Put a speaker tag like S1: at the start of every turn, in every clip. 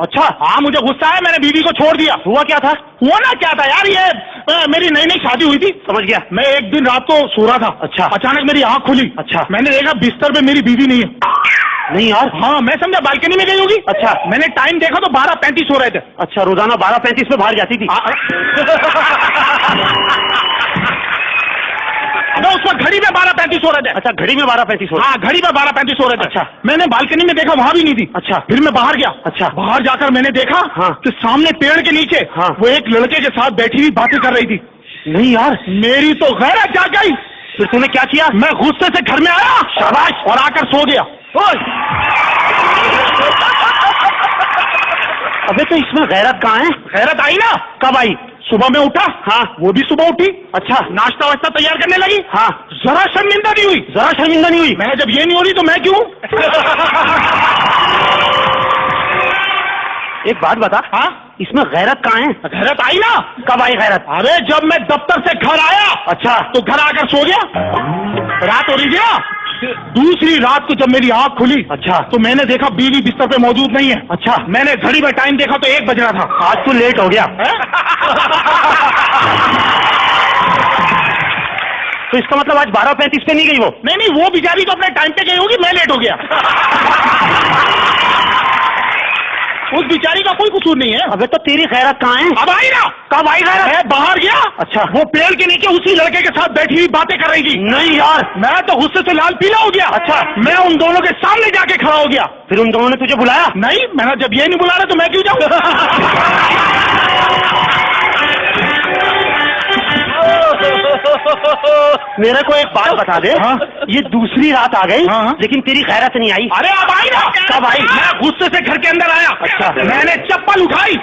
S1: अच्छा हाँ, मुझे गुस्सा है, मैंने बीवी को छोड़ दिया। हुआ क्या था? हुआ ना क्या था यार, ये मेरी नई नई शादी हुई थी। समझ गया। मैं एक दिन रात को सो रहा था। अच्छा। अचानक मेरी आंख खुली। अच्छा। मैंने देखा बिस्तर पे मेरी बीवी नहीं है। नहीं यार? हाँ, मैं समझा बालकनी में गई होगी। अच्छा। मैंने टाइम देखा तो 12:35 हो रहे थे। अच्छा, रोजाना 12:35 पे बाहर जाती थी? उस वक्त घड़ी में 12:35 हो रहे थे। अच्छा, घड़ी में 12:35 हो रहे थे। हाँ, घड़ी में 12:35 हो रहे थे। अच्छा। मैंने बालकनी में देखा, वहाँ भी नहीं थी। अच्छा। फिर मैं बाहर गया। अच्छा। बाहर जाकर मैंने देखा कि सामने पेड़ के नीचे वो एक लड़के के साथ बैठी हुई बातें कर रही थी। नहीं यार, मेरी तो गैरत जाग गई। फिर तूने क्या किया? मैं गुस्से से घर में आया, शाबाश, और आकर सो गया। अबे तो इसमें गैरत कहाँ है? गैरत आई ना। कब आई? सुबह में उठा। हाँ। वो भी सुबह उठी। अच्छा। नाश्ता वाश्ता तैयार करने लगी। हाँ। जरा शर्मिंदा नहीं हुई? जरा शर्मिंदा नहीं हुई? मैं जब ये नहीं हो रही तो मैं क्यों? एक बात बता। हाँ? इसमें गैरत कहाँ है? गैरत आई ना। कब आई गैरत? अरे जब मैं दफ्तर से घर आया। अच्छा। तो घर आकर सो गया। रात हो रही थी ना। दूसरी रात को जब मेरी आंख खुली। अच्छा। तो मैंने देखा बीवी बिस्तर पे मौजूद नहीं है। अच्छा। मैंने घड़ी में टाइम देखा तो 1 बज रहा था। आज तो लेट हो गया। तो इसका मतलब आज 12:35 पे नहीं गई वो? नहीं, वो बेचारी तो अपने टाइम पे गई होगी, मैं लेट हो गया। उस बेचारी का कोई कसूर नहीं है। अबे तो तेरी गैरत कहाँ है? अब आई ना। कब आई गैरत? मैं बाहर गया। अच्छा। वो पेड़ के नीचे उसी लड़के के साथ बैठी हुई बातें कर रही थी। नहीं यार, मैं तो गुस्से से लाल पीला हो गया। अच्छा। मैं उन दोनों के सामने जाके खड़ा हो गया। फिर उन दोनों ने तुझे बुलाया? नहीं, मैंने जब ये नहीं बुला रहा तो मैं क्यों जाऊँ? मेरे को एक बात बता दे। हाँ? ये दूसरी रात आ गई। हाँ? लेकिन तेरी गैरत नहीं आई? अरे अब आई ना। कब आई? मैं गुस्से से घर के अंदर आया। अच्छा। मैंने चप्पल उठाई।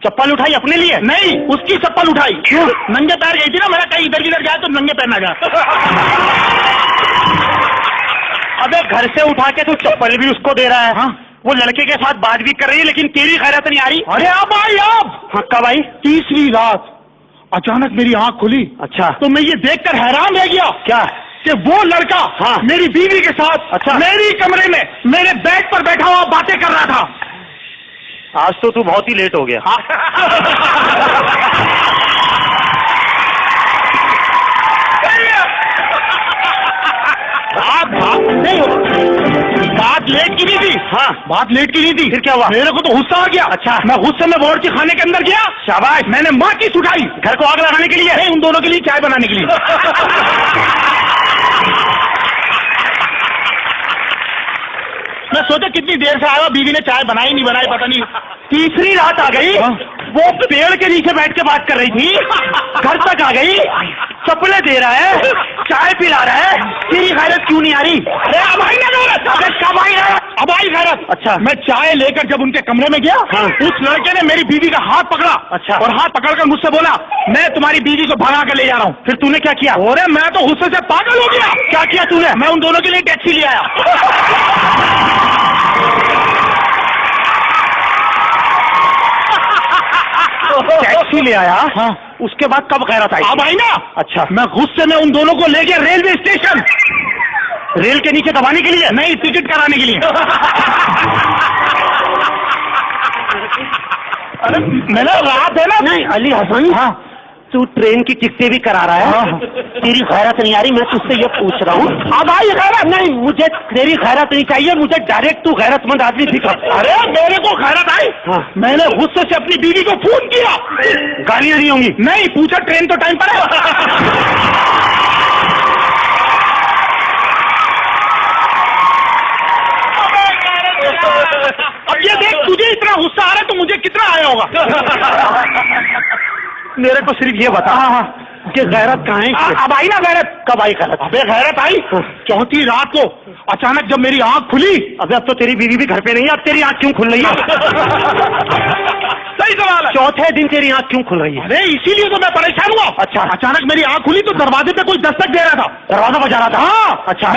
S1: चप्पल उठाई अपने लिए? नहीं, उसकी चप्पल उठाई। क्यों? नंगे पैर गई थी ना, मेरा कहीं इधर जाए तो नंगे पैर ना जाए। अबे घर से उठा के तू चप्पल भी उसको दे रहा है। हाँ? वो लड़के के साथ बात भी कर रही है, लेकिन तेरी गैरत नहीं आ रही? अरे अब आई। अब? हाँ, कब आई? तीसरी रात अचानक मेरी आंख खुली। अच्छा। तो मैं ये देखकर हैरान रह गया। क्या? कि वो लड़का मेरी बीवी के साथ मेरी कमरे में मेरे बेड पर बैठा हुआ बातें कर रहा था। आज तो तू बहुत ही लेट हो गया। नहीं, बात लेट की नहीं थी। हाँ, बात लेट की नहीं थी। फिर क्या हुआ? मेरे को तो गुस्सा आ गया। अच्छा। मैं गुस्से में बावर्ची खाने के अंदर गया। शाबाश। मैंने माचिस उठाई। घर को आग लगाने के लिए? नहीं, उन दोनों के लिए चाय बनाने के लिए। मैं सोचा कितनी देर से आया, बीवी ने चाय बनाई नहीं बनाई पता नहीं। तीसरी रात आ गई। वो पेड़ के नीचे बैठ के बात कर रही थी, घर तक आ गई, चप्पलें दे रहा है, चाय पिला रहा है, तेरी गैरत क्यों नहीं आ रही? अरे अब आई ना गैरत। अरे कब आई गैरत? अब आई गैरत। अच्छा। मैं चाय लेकर जब उनके कमरे में गया। हाँ। उस लड़के ने मेरी बीवी का हाथ पकड़ा। अच्छा। और हाथ पकड़कर मुझसे बोला, मैं तुम्हारी बीवी को भगा कर ले जा रहा हूँ। फिर तूने क्या किया? अरे मैं तो गुस्से से पागल हो गया। क्या किया तूने? मैं उन दोनों के लिए टैक्सी ले आया। टैक्सी ले आया? हाँ। उसके बाद कब गैरत आई? अब आई ना। अच्छा। मैं गुस्से में उन दोनों को ले गया रेलवे स्टेशन। रेल के नीचे दबाने के लिए? नहीं, टिकट कराने के लिए। अरे मेरा रात है ना। नहीं अली हसन। हाँ। तू ट्रेन की टिकटें भी करा रहा है। हाँ। तेरी गैरत नहीं आ रही? मैं तुझसे ये पूछ रहा हूँ। अब आई गैरत? नहीं, मुझे तेरी गैरत नहीं चाहिए, मुझे डायरेक्ट तू गैरतमंद आदमी दिखा। अरे मेरे को गैरत आई। हाँ। मैंने गुस्से से अपनी बीवी को फोन किया। गालियां नहीं होंगी? नहीं, पूछा ट्रेन तो टाइम पर है। अब ये देख, तुझे इतना गुस्सा आ रहा है तो मुझे कितना आया होगा। मेरे को सिर्फ ये बता। हाँ। कि गैरत कहाँ है? अब आई ना गैरत? कब आई गैरत? अबे गैरत आई चौथी रात को अचानक जब मेरी आंख खुली। अबे अब तो तेरी बीवी भी घर पे नहीं है, अब तेरी आंख क्यों खुल रही है? सही सवाल है। चौथे दिन तेरी आंख क्यों खुल रही है? अरे इसीलिए तो मैं परेशान हुआ। अच्छा। अचानक मेरी आंख खुली तो दरवाजे पे कोई दस्तक दे रहा था। दरवाजा बजा रहा था? हाँ। अच्छा।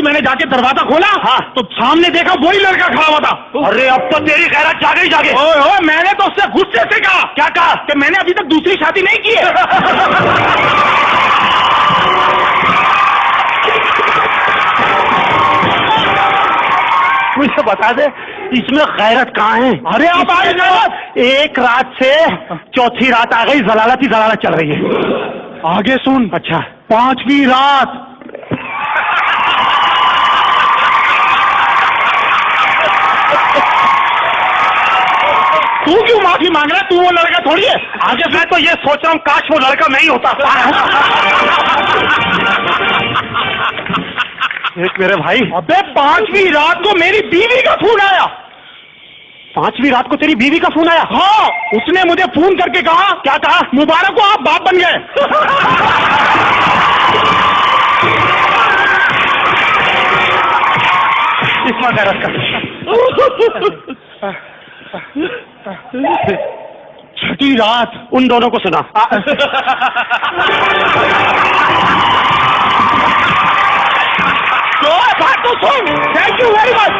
S1: मैंने जाके दरवाजा खोला। हाँ। तो सामने देखा वही लड़का खड़ा हुआ था। अरे अब तो तेरी गैरत जागे। ओए मैंने तो उससे गुस्से से कहा। क्या कहा? कि मैंने अभी तक दूसरी शादी नहीं की है। मुझे बता दे, इसमें गैरत कहाँ है? अरे आप आए ना, एक रात से चौथी रात आ गई, जलालत ही जलालत चल रही है। आगे सुन। अच्छा। 5वीं रात। तू क्यों माफी मांग रहा है? तू वो लड़का थोड़ी है। आगे मैं तो ये सोच रहा हूँ, काश वो लड़का नहीं होता। एक मेरे भाई, अबे 5वीं रात को मेरी बीवी का फोन आया। 5वीं रात को तेरी बीवी का फोन आया? हाँ, उसने मुझे फोन करके कहा। क्या कहा? मुबारक हो, आप बाप बन गए। इसमें गैरत का। छठी रात उन दोनों को सुना। तो बात तो सुन। Thank you very much.